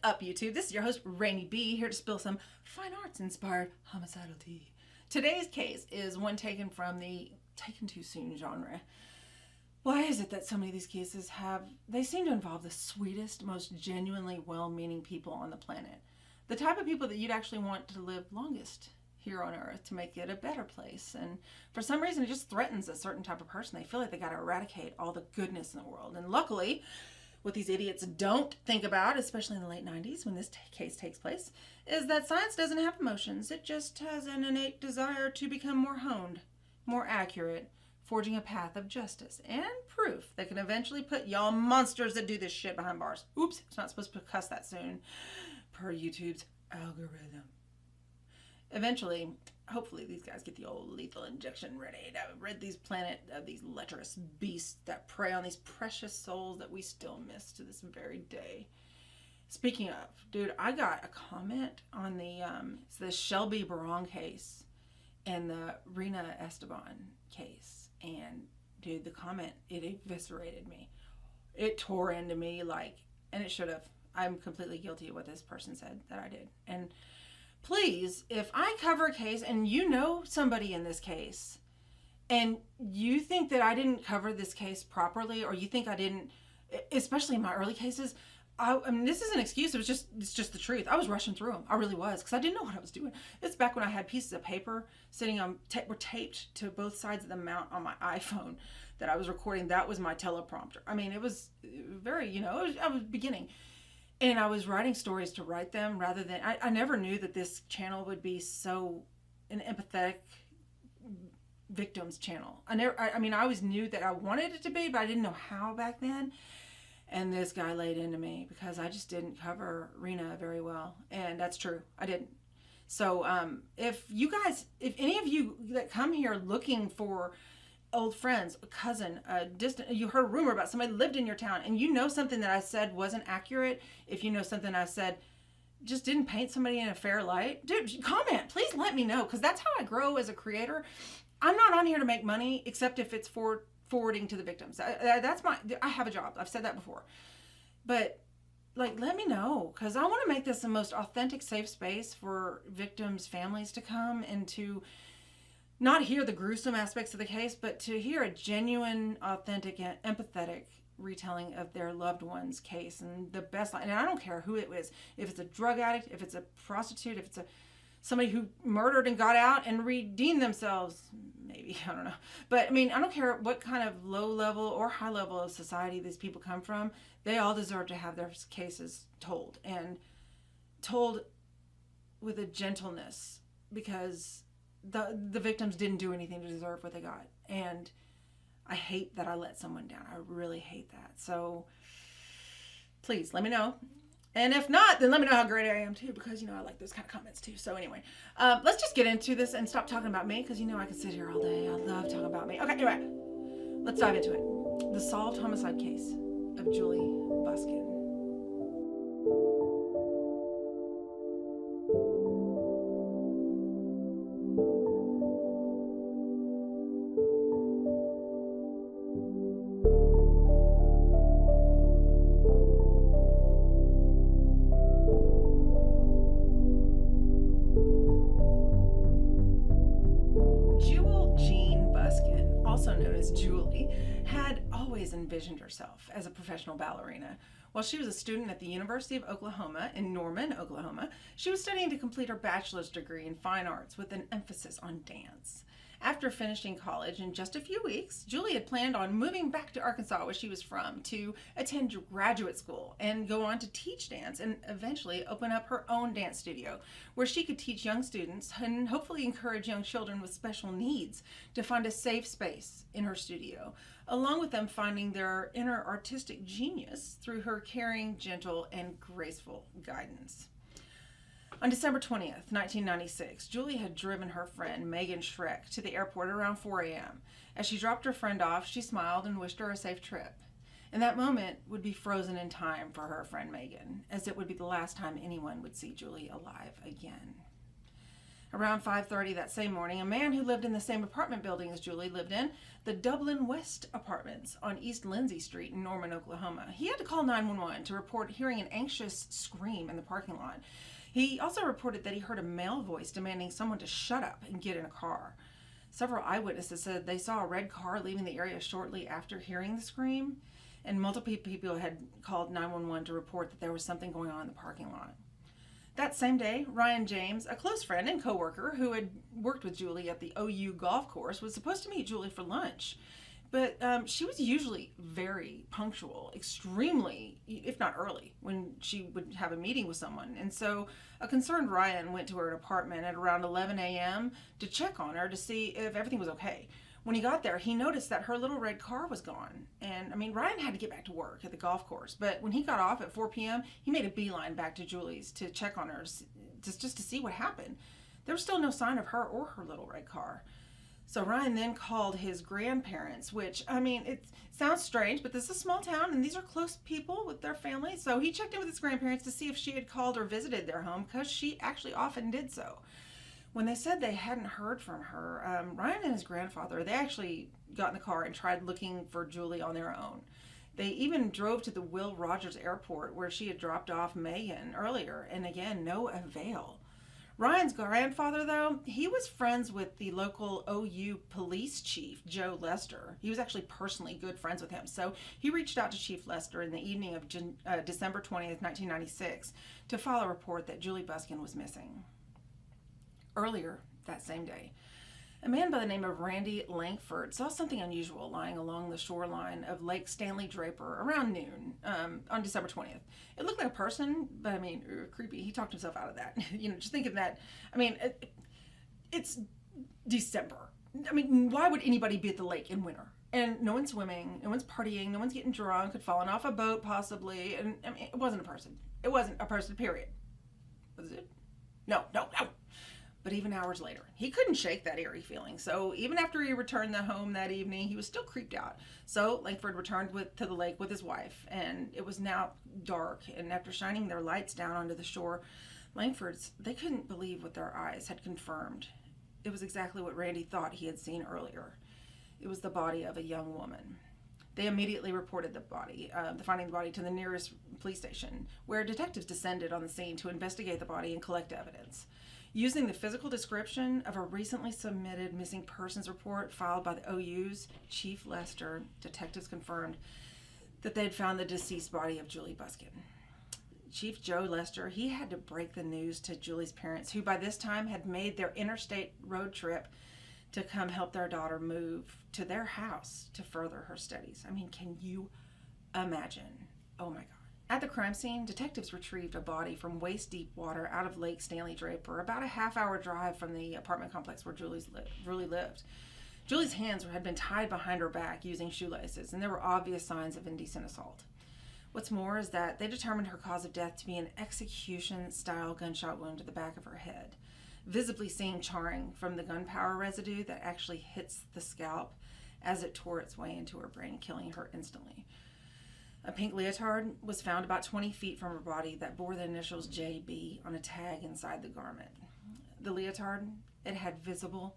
up, YouTube? This is your host, Ranee B, here to spill some fine arts-inspired homicidal tea. Today's case is one taken from the taken too soon genre. Why is it that so many of these cases they seem to involve the sweetest, most genuinely well-meaning people on the planet? The type of people that you'd actually want to live longest here on Earth to make it a better place. And for some reason, it just threatens a certain type of person. They feel like they got to eradicate all the goodness in the world. And luckily, what these idiots don't think about, especially in the late 90s when this case takes place, is that science doesn't have emotions. It just has an innate desire to become more honed, more accurate, forging a path of justice and proof that can eventually put y'all monsters that do this shit behind bars. Oops, it's not supposed to cuss that soon, per YouTube's algorithm. Eventually, hopefully, these guys get the old lethal injection ready to rid these planet of these lecherous beasts that prey on these precious souls that we still miss to this very day. Speaking of, dude, I got a comment on the Shelby Barong case and the Rena Esteban case. And, dude, the comment, it eviscerated me. It tore into me and it should have. I'm completely guilty of what this person said that I did. And please, if I cover a case and you know somebody in this case and you think that I didn't cover this case properly, or you think I didn't, especially in my early cases, I mean, this is an excuse. It's just the truth. I was rushing through them. I really was, because I didn't know what I was doing. It's back when I had pieces of paper sitting on, were taped to both sides of the mount on my iPhone that I was recording. That was my teleprompter. I mean, it was very, I was beginning. And I was writing stories to write them rather than, I never knew that this channel would be so an empathetic victims channel. I always knew that I wanted it to be, but I didn't know how back then. And this guy laid into me because I just didn't cover Rena very well. And that's true. I didn't. So if any of you that come here looking for old friends, a cousin, a distant, you heard a rumor about somebody lived in your town and you know something that I said wasn't accurate, if you know something I said just didn't paint somebody in a fair light, dude, comment. Please let me know, because that's how I grow as a creator. I'm not on here to make money except if it's forwarding to the victims. I have a job. I've said that before. But let me know, because I want to make this the most authentic, safe space for victims' families to come and to not hear the gruesome aspects of the case, but to hear a genuine, authentic, and empathetic retelling of their loved one's case. And the best, and I don't care who it is, if it's a drug addict, if it's a prostitute, if it's somebody who murdered and got out and redeemed themselves, maybe, I don't know. But I mean, I don't care what kind of low level or high level of society these people come from. They all deserve to have their cases told, and told with a gentleness, because the victims didn't do anything to deserve what they got. And I hate that I let someone down. I really hate that. So please let me know. And if not, then let me know how great I am too, because I like those kind of comments too. So anyway, let's just get into this and stop talking about me, because I could sit here all day. I love talking about me. Okay, anyway, let's dive into it. The solved homicide case of Juli Busken. Also known as Juli, had always envisioned herself as a professional ballerina. While she was a student at the University of Oklahoma in Norman, Oklahoma, she was studying to complete her bachelor's degree in fine arts with an emphasis on dance. After finishing college in just a few weeks, Juli had planned on moving back to Arkansas, where she was from, to attend graduate school and go on to teach dance and eventually open up her own dance studio, where she could teach young students and hopefully encourage young children with special needs to find a safe space in her studio, along with them finding their inner artistic genius through her caring, gentle, and graceful guidance. On December 20th, 1996, Juli had driven her friend Megan Schreck to the airport around 4 a.m. As she dropped her friend off, she smiled and wished her a safe trip. And that moment would be frozen in time for her friend Megan, as it would be the last time anyone would see Juli alive again. Around 5:30 that same morning, a man who lived in the same apartment building as Juli lived in, the Dublin West Apartments on East Lindsay Street in Norman, Oklahoma. He had to call 911 to report hearing an anxious scream in the parking lot. He also reported that he heard a male voice demanding someone to shut up and get in a car. Several eyewitnesses said they saw a red car leaving the area shortly after hearing the scream, and multiple people had called 911 to report that there was something going on in the parking lot. That same day, Ryan James, a close friend and coworker who had worked with Juli at the OU golf course, was supposed to meet Juli for lunch. But she was usually very punctual, extremely, if not early, when she would have a meeting with someone. And so a concerned Ryan went to her apartment at around 11 a.m. to check on her to see if everything was okay. When he got there, he noticed that her little red car was gone. And, Ryan had to get back to work at the golf course. But when he got off at 4 p.m., he made a beeline back to Juli's to check on her, just to see what happened. There was still no sign of her or her little red car. So Ryan then called his grandparents, which, it sounds strange, but this is a small town, and these are close people with their family. So he checked in with his grandparents to see if she had called or visited their home, because she actually often did so. When they said they hadn't heard from her, Ryan and his grandfather, they actually got in the car and tried looking for Juli on their own. They even drove to the Will Rogers Airport, where she had dropped off Megan earlier, and again, no avail. Ryan's grandfather, though, he was friends with the local OU police chief, Joe Lester. He was actually personally good friends with him. So he reached out to Chief Lester in the evening of December 20th, 1996, to file a report that Juli Busken was missing. Earlier that same day, a man by the name of Randy Langford saw something unusual lying along the shoreline of Lake Stanley Draper around noon on December 20th. It looked like a person, but creepy. He talked himself out of that. Just thinking that, it's December. Why would anybody be at the lake in winter? And no one's swimming, no one's partying, no one's getting drunk, had fallen off a boat possibly. And it wasn't a person. It wasn't a person, period. Was it? No. But even hours later, he couldn't shake that eerie feeling. So even after he returned home that evening, he was still creeped out. So Langford returned to the lake with his wife, and it was now dark. And after shining their lights down onto the shore, they couldn't believe what their eyes had confirmed. It was exactly what Randy thought he had seen earlier. It was the body of a young woman. They immediately reported finding the body to the nearest police station, where detectives descended on the scene to investigate the body and collect evidence. Using the physical description of a recently submitted missing persons report filed by the OU's Chief Lester, detectives confirmed that they had found the deceased body of Juli Busken. Chief Joe Lester, he had to break the news to Juli's parents, who by this time had made their interstate road trip to come help their daughter move to their house to further her studies. Can you imagine? Oh my God. At the crime scene, detectives retrieved a body from waist-deep water out of Lake Stanley Draper, about a half-hour drive from the apartment complex where Juli lived. Juli's hands had been tied behind her back using shoelaces, and there were obvious signs of indecent assault. What's more is that they determined her cause of death to be an execution-style gunshot wound to the back of her head, visibly seeing charring from the gunpowder residue that actually hits the scalp as it tore its way into her brain, killing her instantly. A pink leotard was found about 20 feet from her body that bore the initials JB on a tag inside the garment. The leotard, it had visible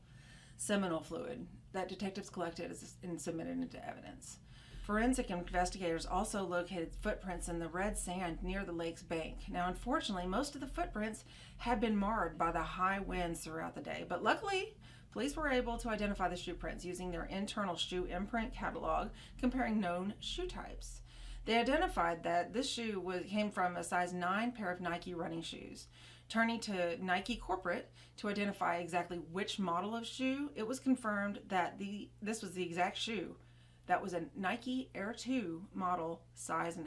seminal fluid that detectives collected and submitted into evidence. Forensic investigators also located footprints in the red sand near the lake's bank. Now, unfortunately, most of the footprints had been marred by the high winds throughout the day, but luckily, police were able to identify the shoe prints using their internal shoe imprint catalog, comparing known shoe types. They identified that this shoe came from a size 9 pair of Nike running shoes. Turning to Nike Corporate to identify exactly which model of shoe, it was confirmed that this was the exact shoe. That was a Nike Air 2 model size 9.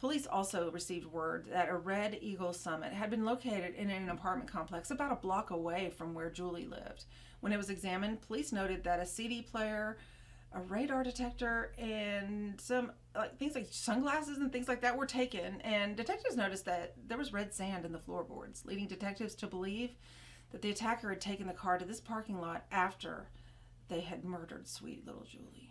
Police also received word that a Red Eagle Summit had been located in an apartment complex about a block away from where Juli lived. When it was examined, police noted that a CD player, a radar detector, and some things like sunglasses and things like that were taken, and detectives noticed that there was red sand in the floorboards, leading detectives to believe that the attacker had taken the car to this parking lot after they had murdered sweet little Juli.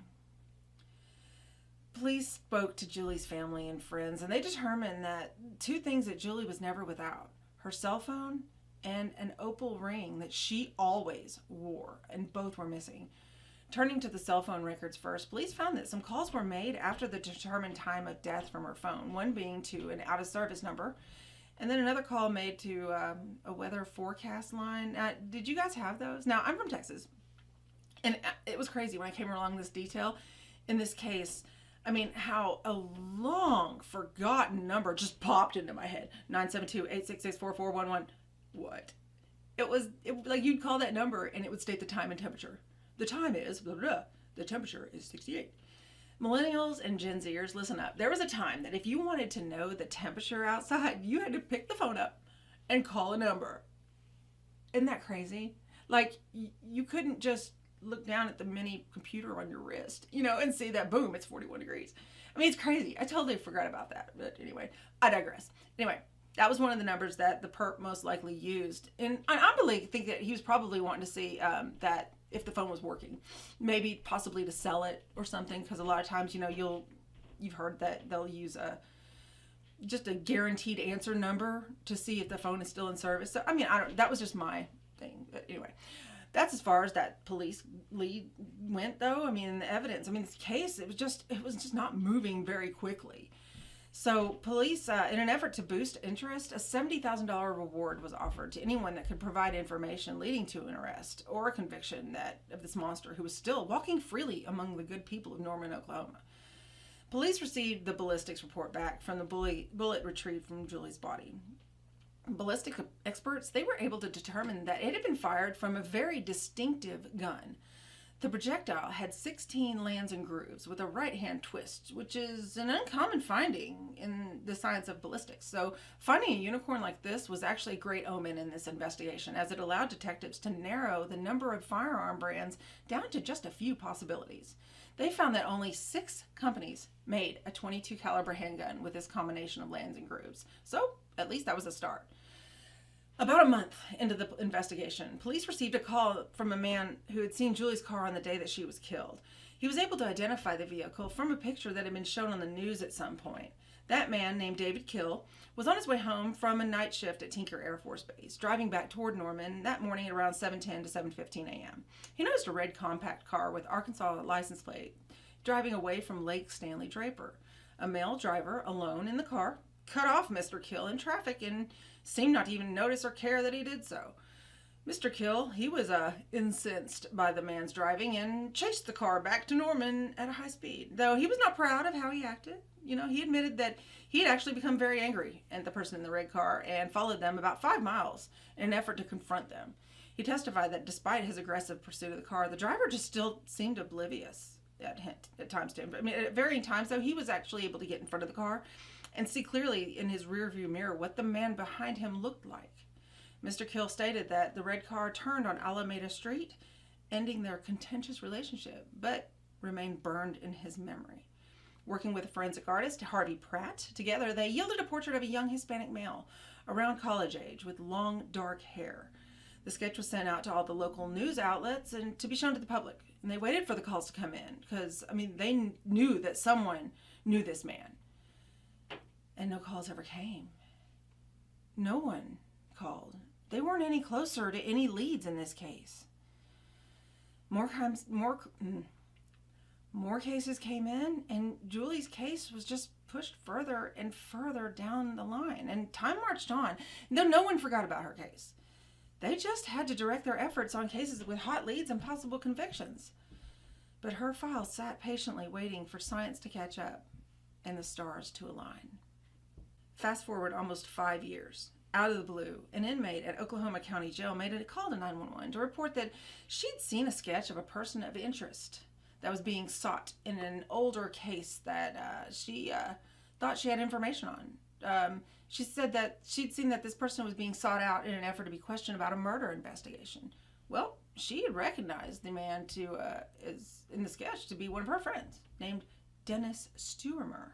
Police spoke to Juli's family and friends, and they determined that two things that Juli was never without: her cell phone and an opal ring that she always wore, and both were missing. Turning to the cell phone records first, police found that some calls were made after the determined time of death from her phone, one being to an out-of-service number, and then another call made to a weather forecast line. Did you guys have those? Now, I'm from Texas, and it was crazy when I came along this detail in this case. I mean, how a long forgotten number just popped into my head. 972-866-4411. What? It was like you'd call that number and it would state the time and temperature. The time is, blah, blah, blah. The temperature is 68. Millennials and Gen Zers, listen up. There was a time that if you wanted to know the temperature outside, you had to pick the phone up and call a number. Isn't that crazy? Like, you couldn't just look down at the mini computer on your wrist, and see that, boom, it's 41 degrees. I mean, it's crazy. I totally forgot about that. But anyway, I digress. Anyway, that was one of the numbers that the perp most likely used. And I think that he was probably wanting to see that if the phone was working, maybe possibly to sell it or something. Because a lot of times, you've heard that they'll use just a guaranteed answer number to see if the phone is still in service. So, I mean, that was just my thing. But anyway, that's as far as that police lead went, though. I mean, the evidence. I mean, this case, it was just not moving very quickly. So police, in an effort to boost interest, a $70,000 reward was offered to anyone that could provide information leading to an arrest or a conviction of this monster who was still walking freely among the good people of Norman, Oklahoma. Police received the ballistics report back from the bullet retrieved from Juli's body. Ballistic experts, they were able to determine that it had been fired from a very distinctive gun. The projectile had 16 lands and grooves with a right-hand twist, which is an uncommon finding in the science of ballistics. So finding a unicorn like this was actually a great omen in this investigation, as it allowed detectives to narrow the number of firearm brands down to just a few possibilities. They found that only 6 companies made a .22 caliber handgun with this combination of lands and grooves. So at least that was a start. About a month into the investigation, police received a call from a man who had seen Julie's car on the day that she was killed. He was able to identify the vehicle from a picture that had been shown on the news at some point. That man, named David Kill, was on his way home from a night shift at Tinker Air Force Base, driving back toward Norman that morning at around 7:10 to 7:15 a.m. He noticed a red compact car with Arkansas license plate driving away from Lake Stanley Draper. A male driver, alone in the car, cut off Mr. Kill in traffic and seemed not to even notice or care that he did so. Mr. Kill, he was incensed by the man's driving and chased the car back to Norman at a high speed. Though he was not proud of how he acted. He admitted that he had actually become very angry at the person in the red car and followed them about 5 miles in an effort to confront them. He testified that despite his aggressive pursuit of the car, the driver just still seemed oblivious at times to him. I mean, at varying times, though, he was actually able to get in front of the car and see clearly in his rearview mirror what the man behind him looked like. Mr. Kill stated that the red car turned on Alameda Street, ending their contentious relationship, but remained burned in his memory. Working with a forensic artist, Harvey Pratt, together they yielded a portrait of a young Hispanic male, around college age, with long, dark hair. The sketch was sent out to all the local news outlets and to be shown to the public. And they waited for the calls to come in because, they knew that someone knew this man. And no calls ever came. No one called. They weren't any closer to any leads in this case. More cases came in, and Julie's case was just pushed further and further down the line. And time marched on, though no one forgot about her case. They just had to direct their efforts on cases with hot leads and possible convictions. But her file sat patiently waiting for science to catch up and the stars to align. Fast forward almost 5 years. Out of the blue, an inmate at Oklahoma County Jail made a call to 911 to report that she'd seen a sketch of a person of interest that was being sought in an older case that she thought she had information on. She said that she'd seen that this person was being sought out in an effort to be questioned about a murder investigation. Well, she had recognized the man is in the sketch to be one of her friends, named Dennis Stuermer.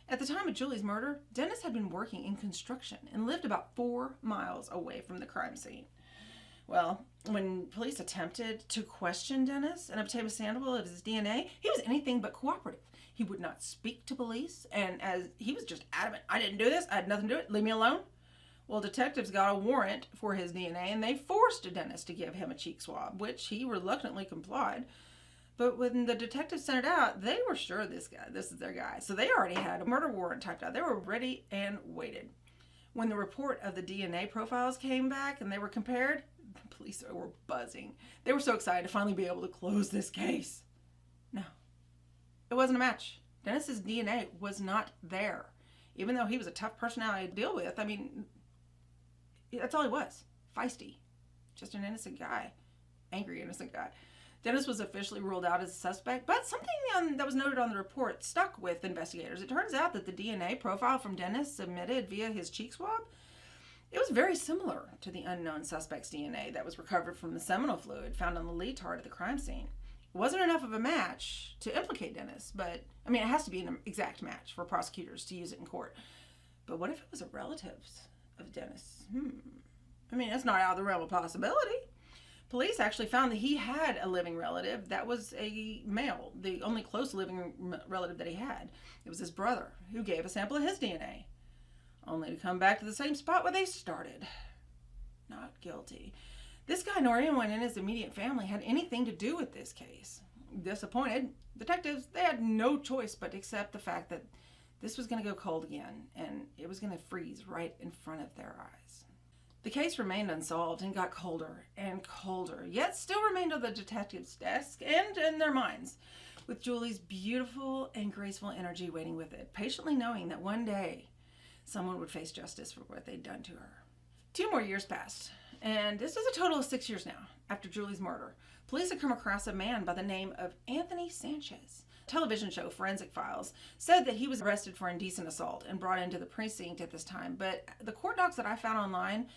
At the time of Julie's murder, Dennis had been working in construction and lived about 4 miles away from the crime scene. Well, when police attempted to question Dennis and obtain a sample of his DNA, he was anything but cooperative. He would not speak to police, and as he was just adamant, I didn't do this, I had nothing to do with it, leave me alone. Well, detectives got a warrant for his DNA, and they forced Dennis to give him a cheek swab, which he reluctantly complied. But when the detectives sent it out, they were sure this is their guy. So they already had a murder warrant typed out. They were ready and waited. When the report of the DNA profiles came back and they were compared, the police were buzzing. They were so excited to finally be able to close this case. No, it wasn't a match. Dennis's DNA was not there. Even though he was a tough personality to deal with, I mean, that's all he was. Feisty. Just an innocent guy. Angry innocent guy. Dennis was officially ruled out as a suspect, but something that was noted on the report stuck with investigators. It turns out that the DNA profile from Dennis submitted via his cheek swab, it was very similar to the unknown suspect's DNA that was recovered from the seminal fluid found on the leotard at the crime scene. It wasn't enough of a match to implicate Dennis, but, I mean, it has to be an exact match for prosecutors to use it in court. But what if it was a relative of Dennis? I mean, that's not out of the realm of possibility. Police actually found that he had a living relative that was a male, the only close living relative that he had. It was his brother, who gave a sample of his DNA, only to come back to the same spot where they started. Not guilty. This guy nor anyone in his immediate family had anything to do with this case. Disappointed, detectives, they had no choice but to accept the fact that this was going to go cold again, and it was going to freeze right in front of their eyes. The case remained unsolved and got colder and colder, yet still remained on the detective's desk and in their minds, with Julie's beautiful and graceful energy waiting with it, patiently knowing that one day someone would face justice for what they'd done to her. 2 more years passed, and this is a total of 6 years now after Julie's murder. Police had come across a man by the name of Anthony Sanchez. Television show Forensic Files said that he was arrested for indecent assault and brought into the precinct at this time, but the court docs that I found online,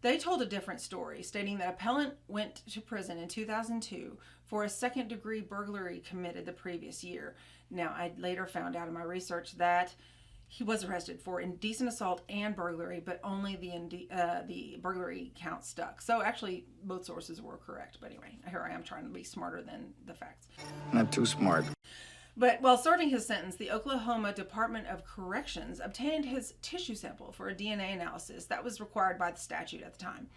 they told a different story, stating that appellant went to prison in 2002 for a second-degree burglary committed the previous year. Now, I later found out in my research that he was arrested for indecent assault and burglary, but only the burglary count stuck. So actually, both sources were correct. But anyway, here I am trying to be smarter than the facts. Not too smart. But while serving his sentence, the Oklahoma Department of Corrections obtained his tissue sample for a DNA analysis that was required by the statute at the time.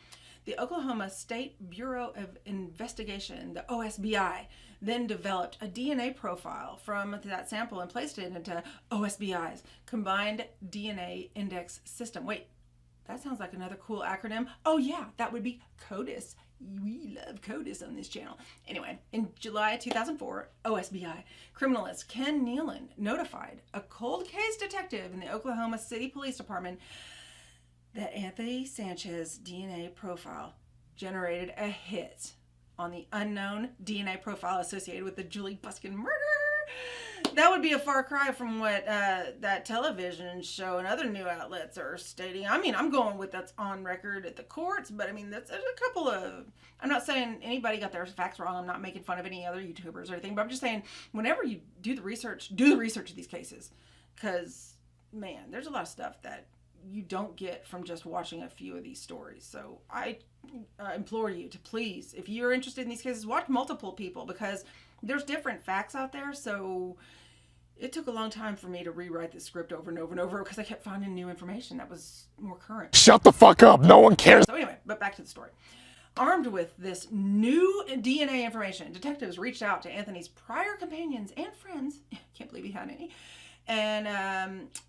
The Oklahoma State Bureau of Investigation, the OSBI, then developed a DNA profile from that sample and placed it into OSBI's Combined DNA Index System. Wait, that sounds like another cool acronym. Oh yeah, that would be CODIS. We love CODIS on this channel. Anyway, in July 2004, OSBI criminalist Ken Nealon notified a cold case detective in the Oklahoma City Police Department that Anthony Sanchez's DNA profile generated a hit on the unknown DNA profile associated with the Juli Busken murder. That would be a far cry from what that television show and other new outlets are stating. I mean, I'm going with that's on record at the courts, but I mean, there's a couple of, I'm not saying anybody got their facts wrong. I'm not making fun of any other YouTubers or anything, but I'm just saying whenever you do the research of these cases, because, man, there's a lot of stuff that you don't get from just watching a few of these stories. So I implore you to please, if you're interested in these cases, watch multiple people, because there's different facts out there. So it took a long time for me to rewrite the script over and over and over because I kept finding new information that was more current. Shut the fuck up. No one cares. So anyway, but back to the story. Armed with this new DNA information, detectives reached out to Anthony's prior companions and friends. Can't believe he had any. And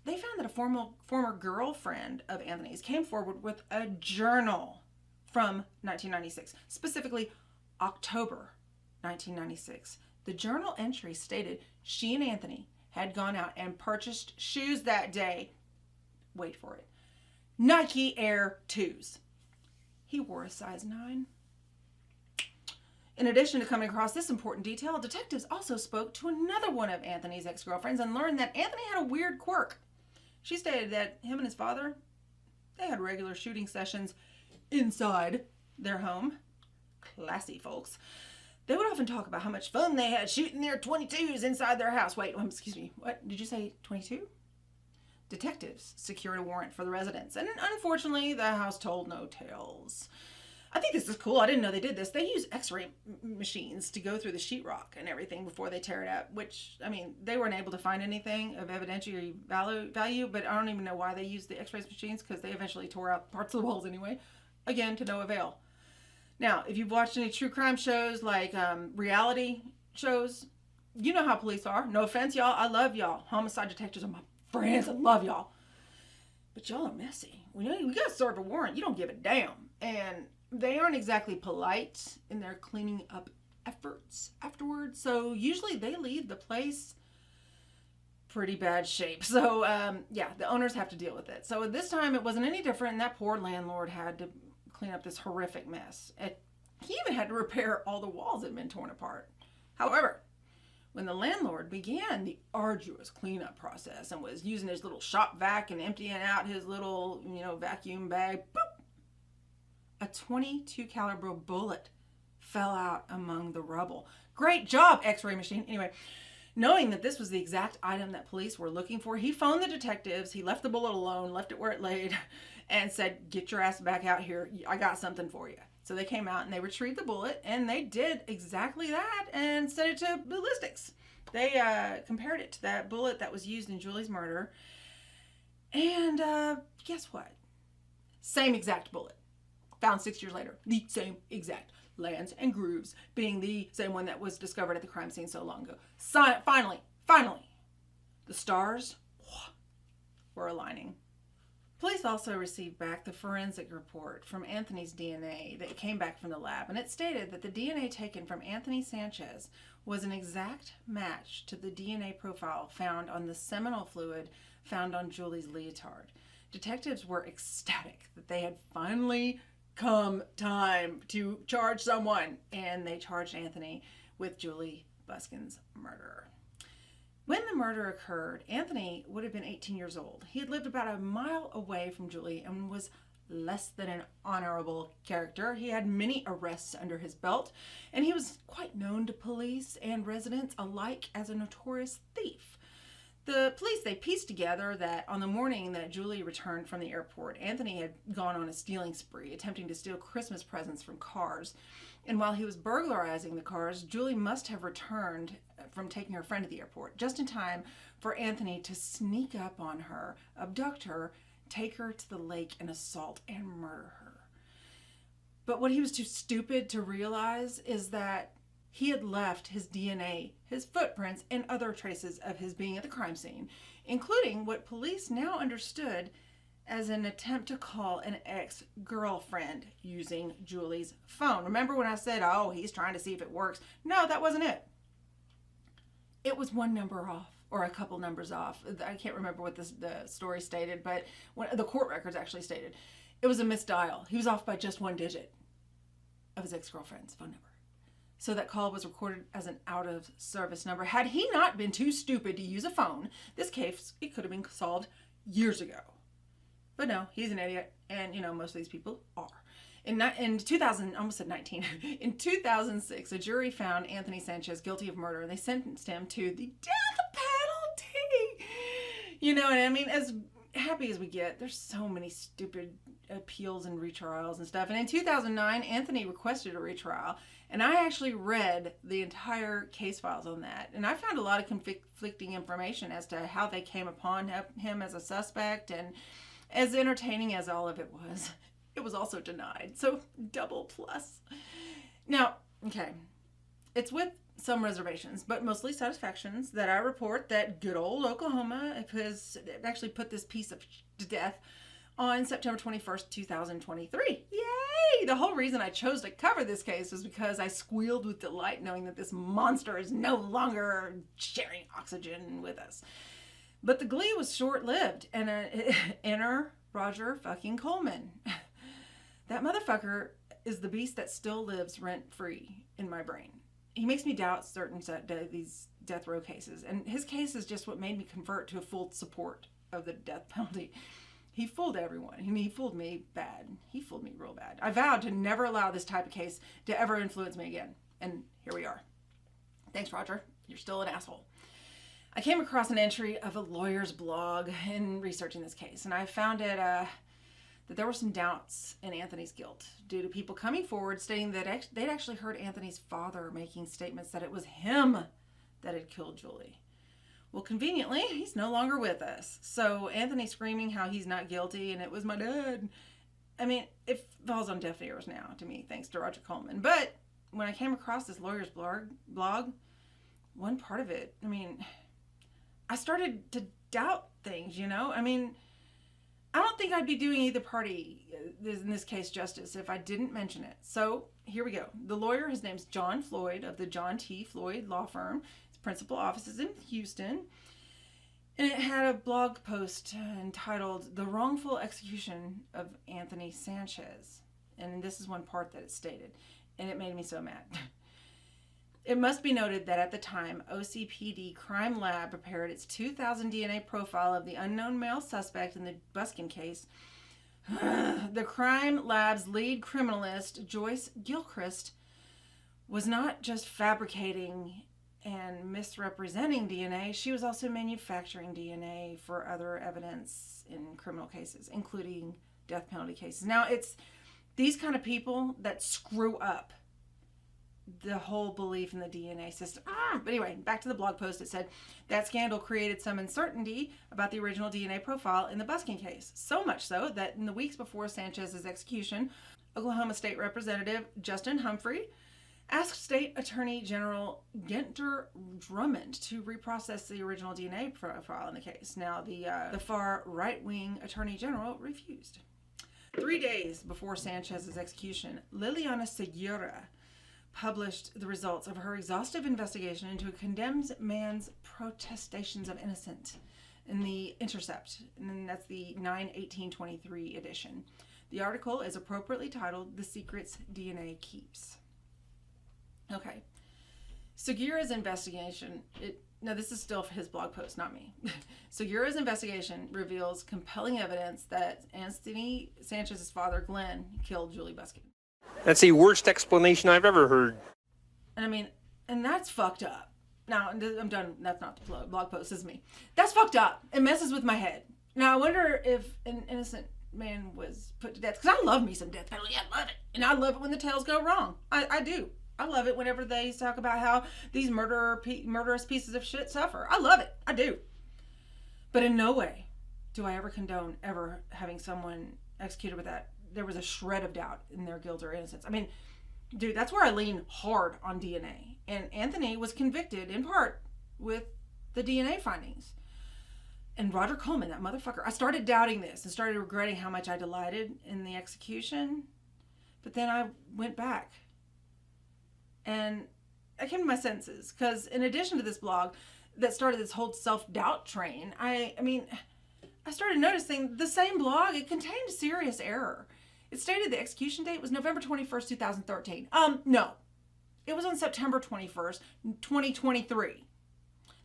they found that a former girlfriend of Anthony's came forward with a journal from 1996, specifically October 1996. The journal entry stated she and Anthony had gone out and purchased shoes that day. Wait for it. Nike Air 2s. He wore a size 9. In addition to coming across this important detail, detectives also spoke to another one of Anthony's ex-girlfriends and learned that Anthony had a weird quirk. She stated that him and his father, they had regular shooting sessions inside their home. Classy folks. They would often talk about how much fun they had shooting their .22s inside their house. Wait, excuse me, what? Did you say 22? Detectives secured a warrant for the residence, and unfortunately, the house told no tales. I think this is cool. I didn't know they did this. They use x-ray machines to go through the sheetrock and everything before they tear it up, which, I mean, they weren't able to find anything of evidentiary value, but I don't even know why they used the x-ray machines, because they eventually tore out parts of the walls anyway. Again, to no avail. Now, if you've watched any true crime shows like reality shows, you know how police are. No offense, y'all. I love y'all. Homicide detectives are my friends. I love y'all. But y'all are messy. We got to serve a warrant. You don't give a damn. And they aren't exactly polite in their cleaning up efforts afterwards. So usually they leave the place pretty bad shape. So yeah, the owners have to deal with it. So this time it wasn't any different. And that poor landlord had to clean up this horrific mess. He even had to repair all the walls that had been torn apart. However, when the landlord began the arduous cleanup process and was using his little shop vac and emptying out his little, vacuum bag, boop, a .22 caliber bullet fell out among the rubble. Great job, x-ray machine. Anyway, knowing that this was the exact item that police were looking for, he phoned the detectives. He left the bullet alone, left it where it laid, and said, "Get your ass back out here. I got something for you." So they came out and they retrieved the bullet, and they did exactly that and sent it to ballistics. They compared it to that bullet that was used in Juli's murder. And guess what? Same exact bullet. Found 6 years later. The same exact lands and grooves, being the same one that was discovered at the crime scene so long ago. Finally, the stars were aligning. Police also received back the forensic report from Anthony's DNA that came back from the lab, and it stated that the DNA taken from Anthony Sanchez was an exact match to the DNA profile found on the seminal fluid found on Juli's leotard. Detectives were ecstatic that they had finally come time to charge someone, and they charged Anthony with Juli Busken's murder. When the murder occurred, Anthony would have been 18 years old. He had lived about a mile away from Juli and was less than an honorable character. He had many arrests under his belt, and he was quite known to police and residents alike as a notorious thief. The police, they pieced together that on the morning that Juli returned from the airport, Anthony had gone on a stealing spree, attempting to steal Christmas presents from cars. And while he was burglarizing the cars, Juli must have returned from taking her friend to the airport, just in time for Anthony to sneak up on her, abduct her, take her to the lake and assault and murder her. But what he was too stupid to realize is that he had left his DNA, his footprints, and other traces of his being at the crime scene, including what police now understood as an attempt to call an ex-girlfriend using Juli's phone. Remember when I said, oh, he's trying to see if it works? No, that wasn't it. It was one number off, or a couple numbers off. I can't remember what the story stated, but the court records actually stated. It was a misdial. He was off by just one digit of his ex-girlfriend's phone number. So that call was recorded as an out-of-service number. Had he not been too stupid to use a phone, this case, it could have been solved years ago. But no, he's an idiot, and most of these people are. In 2000, almost at 19, in 2006, a jury found Anthony Sanchez guilty of murder, and they sentenced him to the death penalty. And I mean, as happy as we get, there's so many stupid appeals and retrials and stuff. And in 2009, Anthony requested a retrial, and I actually read the entire case files on that. And I found a lot of conflicting information as to how they came upon him as a suspect, and as entertaining as all of it was also denied. So double plus. Now, okay, it's with some reservations, but mostly satisfactions that I report that good old Oklahoma has actually put this piece of to death on September 21st, 2023. Yay! The whole reason I chose to cover this case was because I squealed with delight knowing that this monster is no longer sharing oxygen with us. But the glee was short-lived, and enter Roger fucking Coleman. That motherfucker is the beast that still lives rent-free in my brain. He makes me doubt certain these death row cases, and his case is just what made me convert to a full support of the death penalty. He fooled everyone. I mean, he fooled me bad. He fooled me real bad. I vowed to never allow this type of case to ever influence me again, and here we are. Thanks, Roger. You're still an asshole. I came across an entry of a lawyer's blog in researching this case, and I found it that there were some doubts in Anthony's guilt due to people coming forward stating that they'd actually heard Anthony's father making statements that it was him that had killed Juli. Well, conveniently, he's no longer with us. So Anthony screaming how he's not guilty and it was my dad. I mean, it falls on deaf ears now to me, thanks to Roger Coleman. But when I came across this lawyer's blog, one part of it, I mean, I started to doubt things, you know? I mean, I don't think I'd be doing either party, in this case, justice if I didn't mention it. So here we go. The lawyer, his name's John Floyd of the John T. Floyd Law Firm. His principal office is in Houston. And it had a blog post entitled The Wrongful Execution of Anthony Sanchez. And this is one part that it stated. And it made me so mad. It must be noted that at the time, OCPD Crime Lab prepared its 2000 DNA profile of the unknown male suspect in the Busken case. The crime lab's lead criminalist, Joyce Gilchrist, was not just fabricating and misrepresenting DNA, she was also manufacturing DNA for other evidence in criminal cases, including death penalty cases. Now, it's these kind of people that screw up the whole belief in the DNA system. But anyway, back to the blog post. It said that scandal created some uncertainty about the original DNA profile in the Busken case. So much so that in the weeks before Sanchez's execution, Oklahoma State Representative Justin Humphrey asked State Attorney General Ginter Drummond to reprocess the original DNA profile in the case. Now, the far right-wing Attorney General refused. 3 days before Sanchez's execution, Liliana Segura published the results of her exhaustive investigation into a condemned man's protestations of innocence in the Intercept, and that's the 9/18/23 edition. The article is appropriately titled "The Secrets DNA Keeps." Okay, Segura's investigation, now this is still his blog post, not me. Segura's investigation reveals compelling evidence that Anthony Sanchez's father, Glenn, killed Juli Busken. That's the worst explanation I've ever heard. And I mean, and that's fucked up. Now, I'm done. That's not the blog post, this is me. That's fucked up. It messes with my head. Now, I wonder if an innocent man was put to death. Because I love me some death penalty. I love it. And I love it when the tales go wrong. I do. I love it whenever they talk about how these murderous pieces of shit suffer. I love it. I do. But in no way do I ever condone ever having someone executed with that. There was a shred of doubt in their guilt or innocence. I mean, dude, that's where I lean hard on DNA. And Anthony was convicted in part with the DNA findings. And Roger Coleman, that motherfucker, I started doubting this and started regretting how much I delighted in the execution. But then I went back and I came to my senses. Because in addition to this blog that started this whole self-doubt train, I started noticing the same blog, it contained serious error. It stated the execution date was November 21st, 2013. No. It was on September 21st, 2023.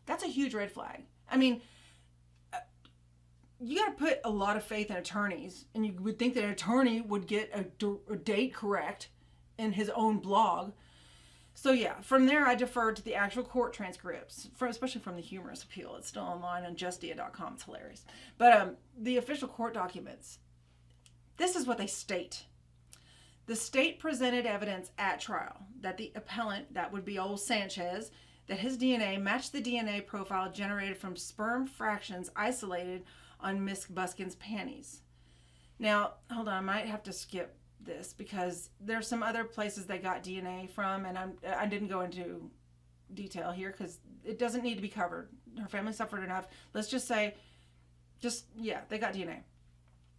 That's a huge red flag. I mean, you got to put a lot of faith in attorneys, and you would think that an attorney would get a date correct in his own blog. So yeah, from there I deferred to the actual court transcripts, especially from the humorous appeal. It's still online on justdia.com. It's hilarious. But the official court documents, this is what they state. The state presented evidence at trial that the appellant, that would be old Sanchez, that his DNA matched the DNA profile generated from sperm fractions isolated on Miss Busken's panties. Now, hold on, I might have to skip this because there's some other places they got DNA from, and I didn't go into detail here because it doesn't need to be covered. Her family suffered enough. Let's just say, they got DNA.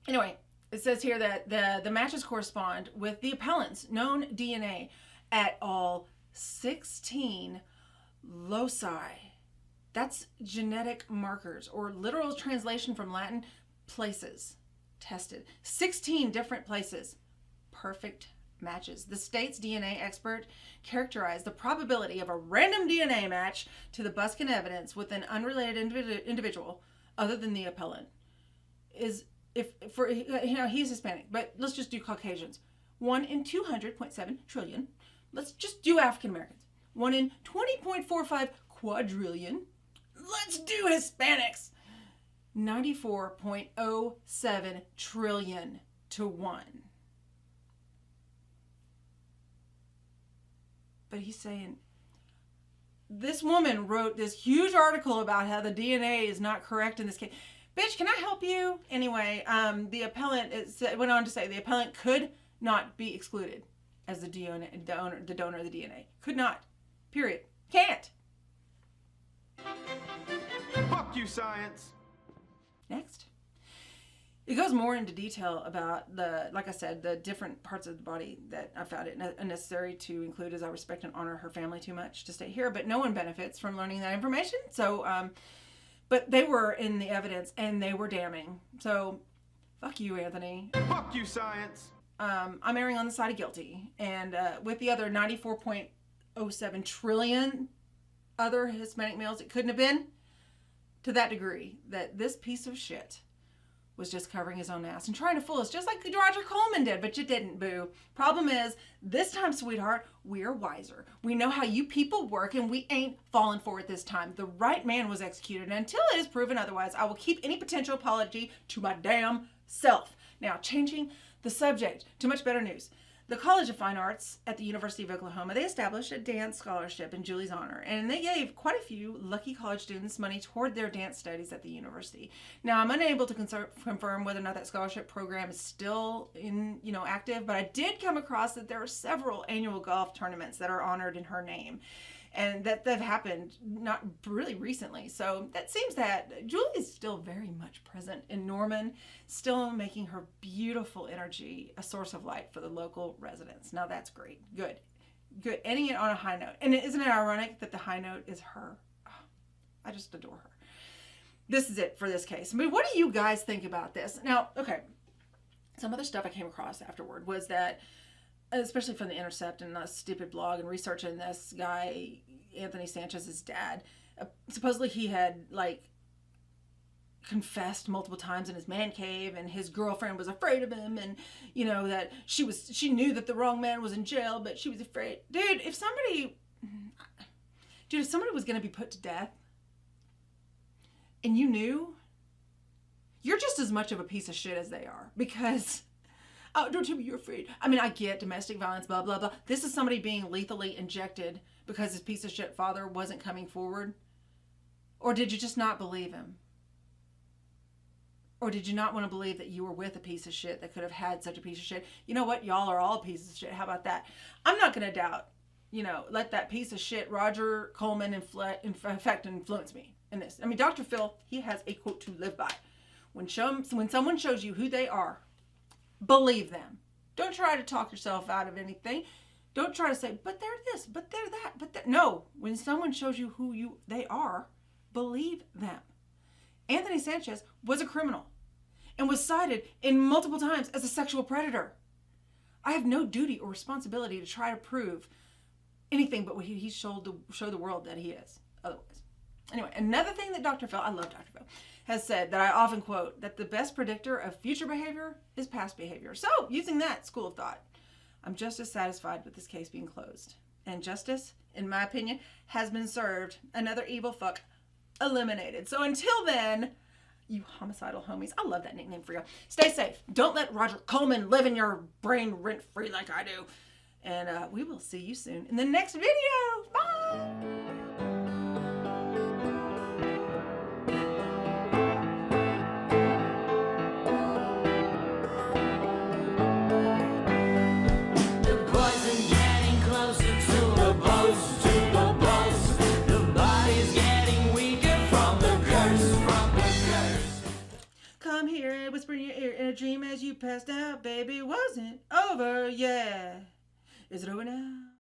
Anyway, it says here that the matches correspond with the appellant's known DNA at all 16 loci. That's genetic markers, or literal translation from Latin, places tested. 16 different places. Perfect matches. The state's DNA expert characterized the probability of a random DNA match to the Busken evidence with an unrelated individual other than the appellant is, he's Hispanic, but let's just do Caucasians. 1 in 200.7 trillion. Let's just do African Americans. 1 in 20.45 quadrillion. Let's do Hispanics. 94.07 trillion. to 1. But he's saying, this woman wrote this huge article about how the DNA is not correct in this case. Bitch, can I help you? Anyway, the appellant went on to say the appellant could not be excluded as the donor of the DNA. Could not. Period. Can't. Fuck you, science. Next. It goes more into detail about like I said, the different parts of the body that I found it unnecessary to include, as I respect and honor her family too much to stay here, but no one benefits from learning that information. So, but they were in the evidence and they were damning. So, fuck you, Anthony. Fuck you, science. I'm erring on the side of guilty. And with the other 94.07 trillion other Hispanic males, it couldn't have been to that degree that this piece of shit was just covering his own ass and trying to fool us just like Roger Coleman did, but you didn't, boo. Problem is, this time, sweetheart, we're wiser. We know how you people work and we ain't falling for it this time. The right man was executed, and until it is proven otherwise, I will keep any potential apology to my damn self. Now, changing the subject to much better news. The College of Fine Arts at the University of Oklahoma, they established a dance scholarship in Julie's honor, and they gave quite a few lucky college students money toward their dance studies at the university. Now, I'm unable to confirm whether or not that scholarship program is still active, but I did come across that there are several annual golf tournaments that are honored in her name, and that happened not really recently. So that seems that Julie is still very much present in Norman, still making her beautiful energy a source of light for the local residents. Now that's great. Good. Ending it on a high note. And isn't it ironic that the high note is her? Oh, I just adore her. This is it for this case. I mean, what do you guys think about this? Now, okay, some other stuff I came across afterward was that, especially from The Intercept and a stupid blog and researching this guy, Anthony Sanchez's dad, supposedly he had confessed multiple times in his man cave, and his girlfriend was afraid of him, and that she knew that the wrong man was in jail, but she was afraid. Dude, if somebody was going to be put to death and you knew, you're just as much of a piece of shit as they are, because oh, don't tell me you're afraid. I mean, I get domestic violence, blah, blah, blah. This is somebody being lethally injected because his piece of shit father wasn't coming forward. Or did you just not believe him? Or did you not want to believe that you were with a piece of shit that could have had such a piece of shit? You know what? Y'all are all pieces of shit. How about that? I'm not going to doubt, let that piece of shit Roger Coleman influence me in this. I mean, Dr. Phil, he has a quote to live by. When someone shows you who they are, believe them. Don't try to talk yourself out of anything. Don't try to say, but they're this, but they're that, but they're... No, when someone shows you who they are, believe them. Anthony Sanchez was a criminal and was cited in multiple times as a sexual predator. I have no duty or responsibility to try to prove anything but what he showed the world that he is otherwise. Anyway, another thing that Dr. Phil, I love Dr. Phil, has said that I often quote, that the best predictor of future behavior is past behavior. So, using that school of thought, I'm just as satisfied with this case being closed. And justice, in my opinion, has been served. Another evil fuck eliminated. So until then, you homicidal homies, I love that nickname for you. Stay safe. Don't let Roger Coleman live in your brain rent-free like I do. And we will see you soon in the next video. Bye! Whisper in your ear in a dream as you passed out, baby, wasn't over, yeah. Is it over now?